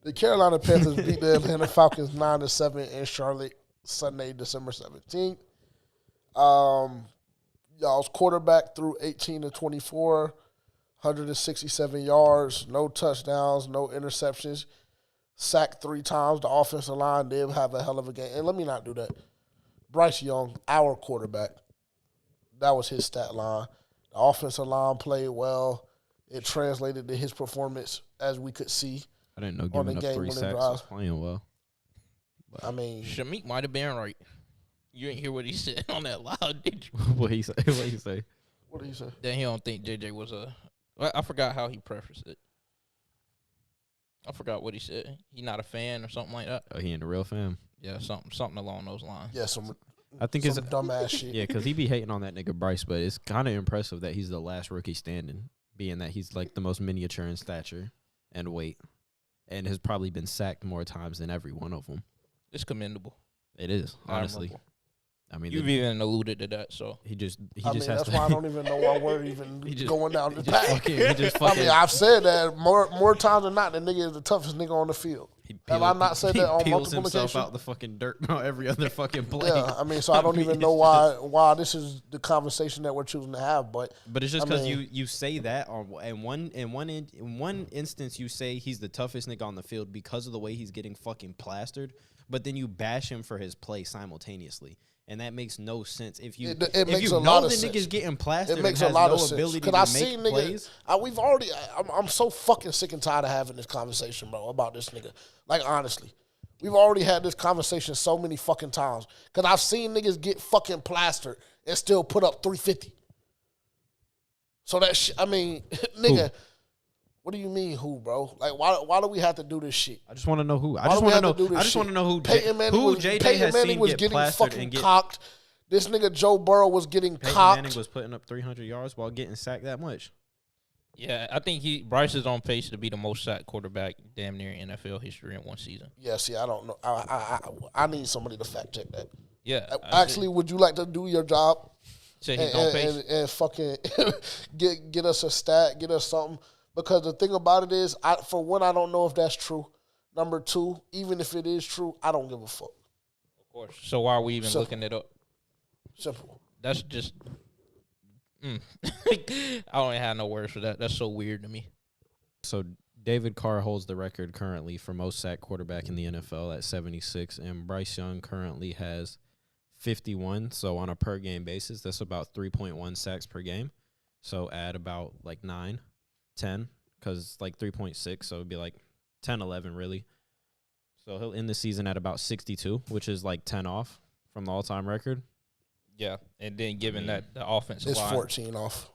The Carolina Panthers beat the Atlanta Falcons 9-7 in Charlotte Sunday, December 17th. Y'all's quarterback threw 18 to 24, 167 yards, no touchdowns, no interceptions, sacked 3 times. The offensive line did have a hell of a game. And let me not do that. Bryce Young, our quarterback, that was his stat line. The offensive line played well. It translated to his performance, as we could see. I didn't know giving up 3 sacks was playing well. But I mean, Shameik might have been right. You didn't hear what he said on that loud, did you? What he say? What he say? What did he say? That he don't think JJ was a. I forgot how he prefaced it. I forgot what he said. He not a fan or something like that. Oh, he ain't a real fan. Yeah, something along those lines. Yeah, some dumbass shit. Yeah, because he be hating on that nigga Bryce, but it's kind of impressive that he's the last rookie standing, being that he's like the most miniature in stature and weight, and has probably been sacked more times than every one of them. It's commendable. It is, honestly. Admirable. I mean, you've even alluded to that, so he just has that's to. Why I don't even know why we're even going down the path. I mean, I've said that more times than not. The nigga is the toughest nigga on the field. Have I not said that on multiple occasions? He peels himself out the fucking dirt about every other fucking play. Yeah, I mean, so I don't even know why this is the conversation that we're choosing to have. But it's just because you say that in one instance you say he's the toughest nigga on the field because of the way he's getting fucking plastered, but then you bash him for his play simultaneously. And that makes no sense. If you know the nigga's getting plastered, it makes a lot of sense. Because I see niggas. I'm so fucking sick and tired of having this conversation, bro, about this nigga. Like, honestly, we've already had this conversation so many fucking times. Because I've seen niggas get fucking plastered and still put up 350. So that shit, I mean, nigga. What do you mean who, bro? Like, why do we have to do this shit? I just want to know who. I just want to know who. Peyton Manning was getting fucking and cocked. This nigga Joe Burrow was getting Peyton cocked. Manning was putting up 300 yards while getting sacked that much. Yeah, I think Bryce is on pace to be the most sacked quarterback damn near in NFL history in one season. Yeah, see, I don't know. I need somebody to fact check that. Yeah. Actually, would you like to do your job? Say he's on pace and fucking get us a stat, get us something. Because the thing about it is, for one, I don't know if that's true. Number 2, even if it is true, I don't give a fuck. Of course. So why are we even looking it up? Simple. That's just. I don't have no words for that. That's so weird to me. So David Carr holds the record currently for most sacked quarterback in the NFL at 76, and Bryce Young currently has 51. So on a per game basis, that's about 3.1 sacks per game. So add about like 9. 10, because like 3.6, so it'd be like 10, 11 really. So he'll end the season at about 62, which is like 10 off from the all-time record. Yeah, and then given that the offensive line, it's 14 off,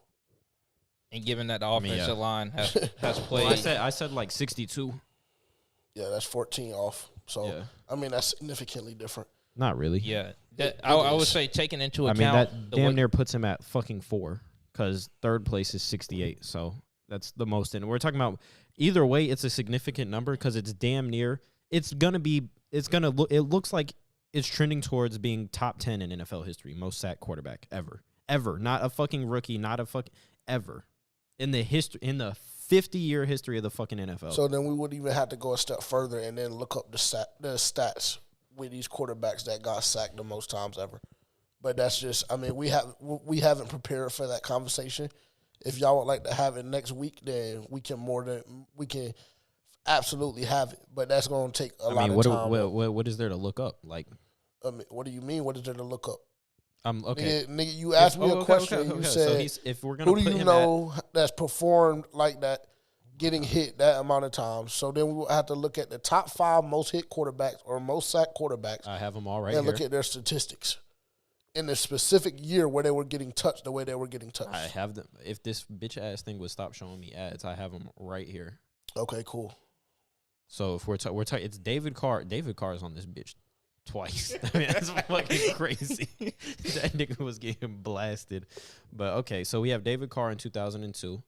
and given that the offensive line has played, well, I said like 62. Yeah, that's 14 off. So yeah. I mean that's significantly different. Not really. Yeah, I would say taking into account. I mean that damn near puts him at fucking 4, because third place is 68. So. That's the most. And we're talking about either way, it's a significant number because it's damn near. It looks like it's trending towards being top 10 in NFL history, most sacked quarterback ever. Not a fucking rookie, ever. In the 50-year history of the fucking NFL. So then we would even have to go a step further and then look up the stats with these quarterbacks that got sacked the most times ever. But that's just, I mean, we haven't prepared for that conversation. If y'all would like to have it next week, then we can absolutely have it. But that's going to take a lot of time. What is there to look up? Like, I mean, what do you mean? What is there to look up? Okay. Nigga, you asked me a question. Okay. You said, so if we're gonna who do you know that's performed like that, getting hit that amount of times? So then we will have to look at the top 5 most hit quarterbacks or most sacked quarterbacks. I have them all right here. And look at their statistics in the specific year where they were getting touched the way they were getting touched. I have them. If this bitch ass thing would stop showing me ads, I have them right here. Okay, cool. So if we're talking, it's David Carr. David Carr is on this bitch twice. I mean, that's fucking crazy. That nigga was getting blasted. But okay, so we have David Carr in 2002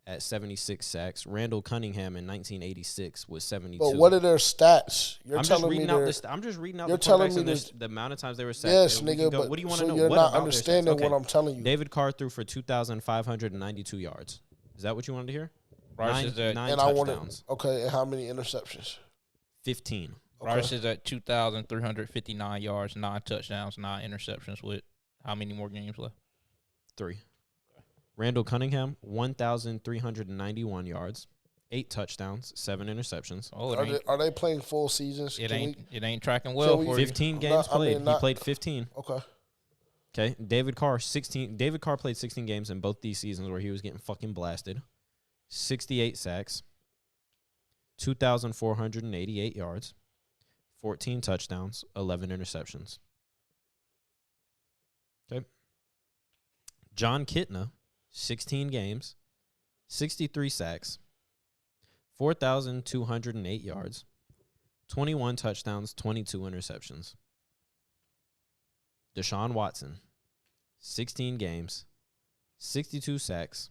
at 76 sacks. Randall Cunningham in 1986 was 72. But what are their stats? I'm just reading out you're telling me the amount of times they were sacked. Yes, nigga, but what do you want to know? You're not understanding what I'm telling you. David Carr threw for 2,592 yards. Is that what you wanted to hear? Bryce is at nine and I touchdowns. And how many interceptions? 15. Bryce is at 2,359 yards, 9 touchdowns, 9 interceptions. With how many more games left? 3. Randall Cunningham, 1,391 yards, 8 touchdowns, 7 interceptions. Oh, Are they playing full seasons? It ain't tracking well for 15 games played. He played 15. Okay. David Carr, 16. David Carr played 16 games in both these seasons where he was getting fucking blasted. 68 sacks, 2,488 yards, 14 touchdowns, 11 interceptions. Okay. John Kitna, 16 games, 63 sacks, 4,208 yards, 21 touchdowns, 22 interceptions. Deshaun Watson, 16 games, 62 sacks,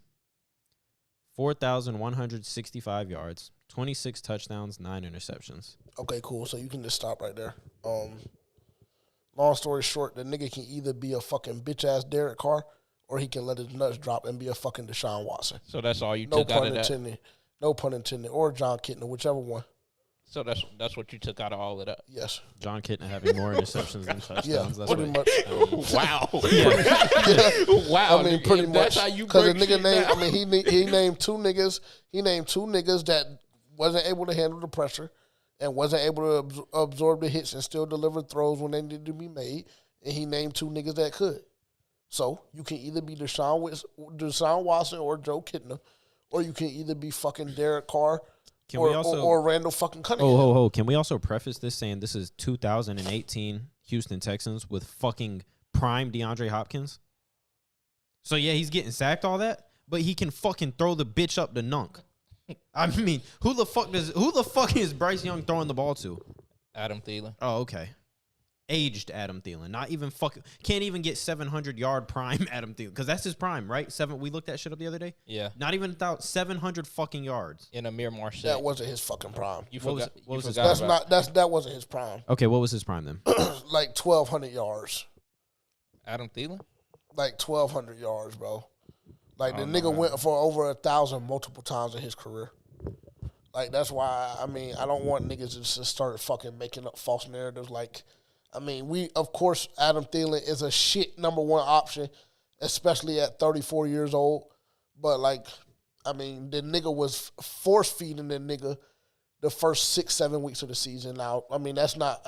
4,165 yards, 26 touchdowns, 9 interceptions. Okay, cool. So you can just stop right there. Long story short, the nigga can either be a fucking bitch-ass Derek Carr or he can let his nuts drop and be a fucking Deshaun Watson. So that's all you took out of that? No pun intended. Or John Kitna, whichever one. So that's what you took out of all of that? Yes. John Kitna having more interceptions than touchdowns. Yeah, that's pretty much. Wow. Wow. I mean, pretty much. That's how you because break the nigga shit named, he named two niggas. He named two niggas that wasn't able to handle the pressure and wasn't able to absorb the hits and still deliver throws when they needed to be made. And he named two niggas that could. So you can either be Deshaun Watson or Joe Kitna, or you can either be fucking Derek Carr or Randall fucking Cunningham. Oh, can we also preface this saying this is 2018 Houston Texans with fucking prime DeAndre Hopkins? So, yeah, he's getting sacked, all that, but he can fucking throw the bitch up the nunk. I mean, who the fuck is Bryce Young throwing the ball to? Adam Thielen. Oh, okay. Aged Adam Thielen. Not even can't even get 700-yard prime Adam Thielen, because that's his prime, right? We looked that shit up the other day. Yeah. Not even about 700 fucking yards. In Amir Marshall. That wasn't his fucking prime. What was his prime? That wasn't his prime. Okay, what was his prime then? Like 1,200 yards. Adam Thielen? Like 1,200 yards, bro. Like the nigga went for over 1,000 multiple times in his career. Like that's why I don't want niggas to just start fucking making up false narratives. Like, of course Adam Thielen is a shit number one option, especially at 34 years old. But the nigga was force feeding the nigga the first 6-7 weeks of the season. Now, that's not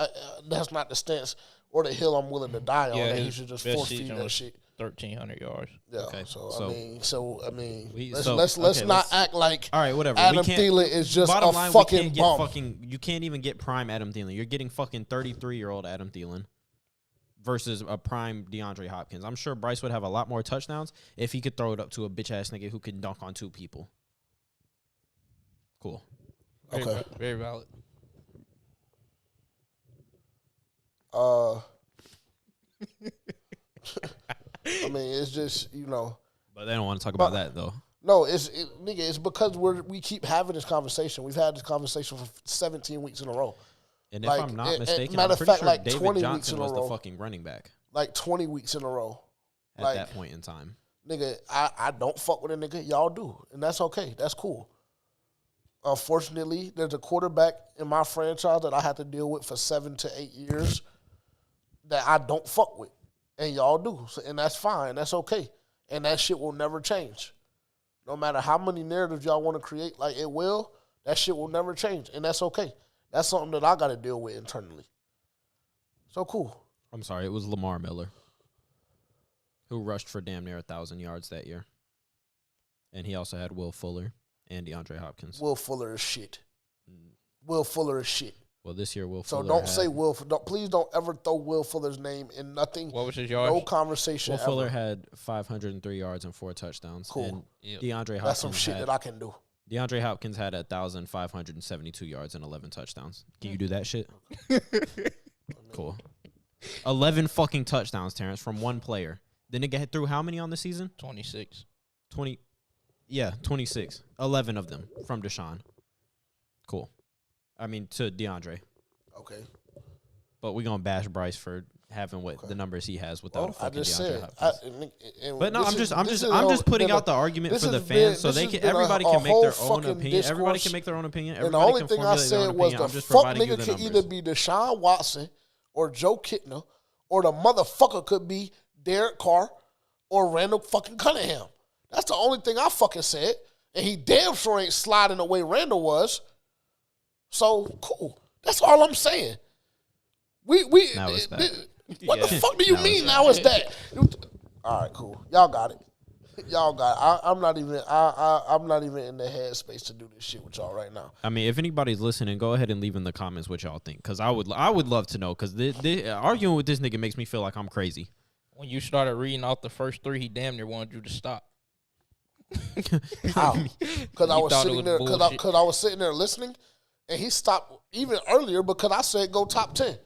the stance or the hill I'm willing to die on. That he should just force feed that shit. 1,300 yards. Yeah. Okay. Let's not act like all right, whatever. Adam Thielen is just bottom a line, fucking bum. You can't even get prime Adam Thielen. You're getting fucking 33-year-old Adam Thielen versus a prime DeAndre Hopkins. I'm sure Bryce would have a lot more touchdowns if he could throw it up to a bitch-ass nigga who could dunk on 2 people. Cool. Okay. Very valid. It's just, But they don't want to talk about that, though. No, it's because we keep having this conversation. We've had this conversation for 17 weeks in a row. And if I'm not mistaken, matter I'm of pretty fact, sure like David 20 Johnson weeks in was a the row. fucking running back Like 20 weeks in a row. at that point in time. Nigga, I don't fuck with a nigga. Y'all do. And that's okay. That's cool. Unfortunately, there's a quarterback in my franchise that I had to deal with for 7 to 8 years that I don't fuck with. And y'all do. And that's fine. That's okay. And that shit will never change. No matter how many narratives y'all want to create, like it will, that shit will never change. And that's okay. That's something that I got to deal with internally. So cool. I'm sorry, it was Lamar Miller who rushed for damn near 1,000 yards that year. And he also had Will Fuller and DeAndre Hopkins. Will Fuller is shit. Will Fuller is shit. Well, this year Will So Fuller don't say Will. Please don't ever throw Will Fuller's name in nothing. What was his yards? No conversation. Will Fuller had 503 yards and 4 touchdowns. Cool. And DeAndre Hopkins That's some shit that I can do. DeAndre Hopkins had 1,572 yards and 11 touchdowns. Can you do that shit? Cool. 11 fucking touchdowns, Terrence, from one player. The nigga threw how many on the season? 26. 26. 11 of them from Deshaun. Cool. To DeAndre. Okay. But we're going to bash Bryce for having what the numbers he has without a I fucking just DeAndre said. Hopkins. But No, I'm just putting out the argument for the fans so they can everybody can make their own opinion. Everybody can make their own opinion. And the Everybody only can thing I formulate their own said was opinion. the I'm just fuck providing you nigga the could numbers. either be Deshaun Watson or Joe Kitna, or the motherfucker could be Derek Carr or Randall fucking Cunningham. That's the only thing I fucking said. And he damn sure ain't sliding the way Randall was. So, cool. That's all I'm saying. Now it's that. What the fuck do you mean now it's that? All right, cool. Y'all got it. Y'all got it. I'm not even in the headspace to do this shit with y'all right now. I mean, if anybody's listening, go ahead and leave in the comments what y'all think, because I would love to know, because arguing with this nigga makes me feel like I'm crazy. When you started reading out the first three, he damn near wanted you to stop. How? Because I was sitting there. Because I was sitting there listening, and he stopped even earlier because I said go top 10.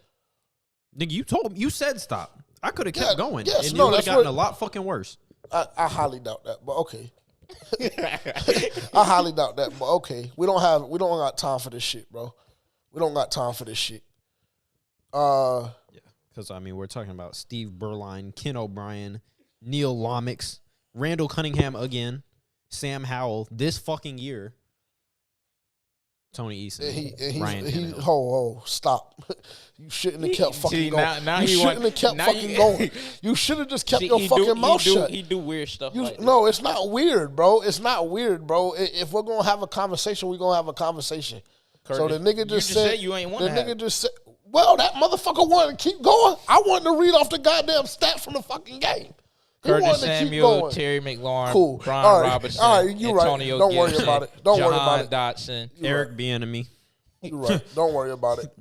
Nigga, you said stop. I could have kept going, yes, and no, it would have that's gotten what- a lot fucking worse. I highly doubt that, but okay. I highly doubt that, but okay. We don't got time for this shit, bro. We don't got time for this shit. Yeah, because I mean, we're talking about Steve Berline, Ken O'Brien, Neil Lomax, Randall Cunningham again, Sam Howell this fucking year, Tony Eason, Ryan Tannehill. Stop. You shouldn't have kept fucking going. Now You he shouldn't have kept fucking going. You should have just kept your fucking mouth shut. He do weird stuff like that. No, it's not weird, bro. It's not weird, bro. If we're going to have a conversation, we're going to have a conversation. Curtis, so the nigga just said you ain't want the to nigga have. just said, well, that motherfucker wanted to keep going. I wanted to read off the goddamn stat from the fucking game. He Curtis wanted to keep Samuel, going. Terry McLaurin, Cool. Brian All right. Robinson, All right, you right. Antonio Don't worry Gibson, about it. Don't worry Jahan about it. Dotson. Eric Bieniemy. You're right. Don't worry about it.